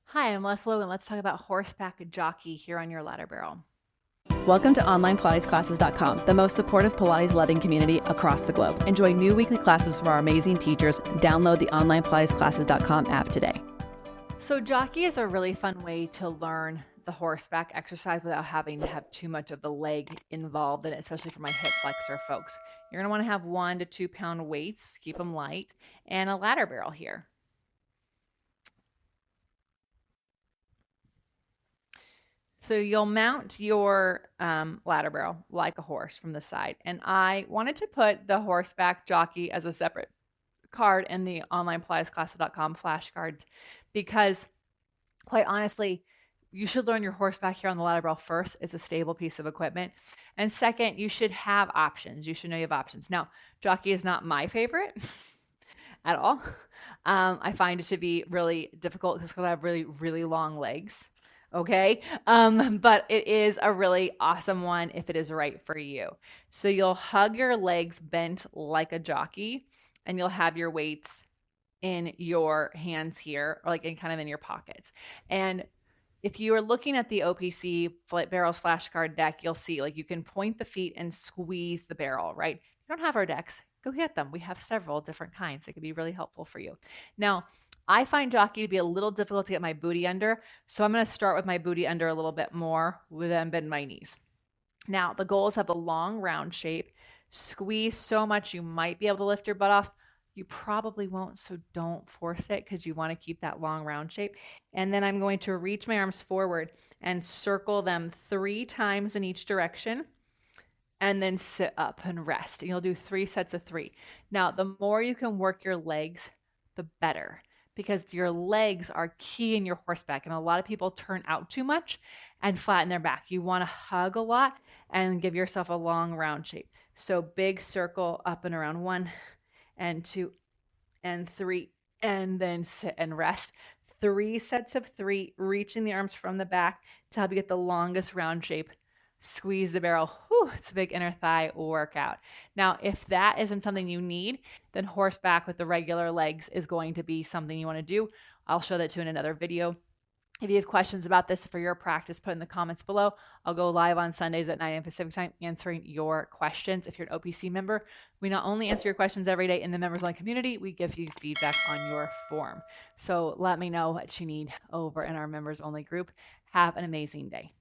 Hi, I'm Lesley Logan. Let's talk about Horseback Jockey here on your ladder barrel. Welcome to OnlinePilatesClasses.com, the most supportive Pilates loving community across the globe. Enjoy new weekly classes from our amazing teachers. Download the OnlinePilatesClasses.com app today. So jockey is a really fun way to learn the horseback exercise without having to have too much of the leg involved in it, especially for my hip flexor folks. You're going to want to have 1 to 2 pound weights, keep them light, and a ladder barrel here. So you'll mount your ladder barrel like a horse from the side. And I wanted to put the Horseback Jockey as a separate card in the OnlinePilatesClasses.com flashcards because, quite honestly, you should learn your horseback here on the ladder barrel first. It's a stable piece of equipment. And second, you should have options. You should know you have options. Now, jockey is not my favorite at all. I find it to be really difficult because I have really, really long legs. Okay. But it is a really awesome one if it is right for you. So you'll hug your legs bent like a jockey and you'll have your weights in your hands here, or like in kind of in your pockets. And if you are looking at the OPC Flight Barrels flashcard deck, you'll see like you can point the feet and squeeze the barrel, right? If you don't have our decks, go get them. We have several different kinds that could be really helpful for you. Now, I find jockey to be a little difficult to get my booty under, so I'm going to start with my booty under a little bit more, then bend my knees. Now, the goal is to have a long round shape. Squeeze so much you might be able to lift your butt off. You probably won't, so don't force it because you want to keep that long round shape. And then I'm going to reach my arms forward and circle them 3 times in each direction and then sit up and rest. And you'll do 3 sets of 3. Now, the more you can work your legs, the better, because your legs are key in your horseback. And a lot of people turn out too much and flatten their back. You want to hug a lot and give yourself a long round shape. So big circle up and around 1 and 2 and 3, and then sit and rest. 3 sets of 3, reaching the arms from the back to help you get the longest round shape. Squeeze the barrel. Whew, it's a big inner thigh workout. Now, if that isn't something you need, then horseback with the regular legs is going to be something you want to do. I'll show that to you in another video. If you have questions about this for your practice, put in the comments below. I'll go live on Sundays at 9 a.m. Pacific time answering your questions. If you're an OPC member, we not only answer your questions every day in the members only community, we give you feedback on your form. So let me know what you need over in our members only group. Have an amazing day.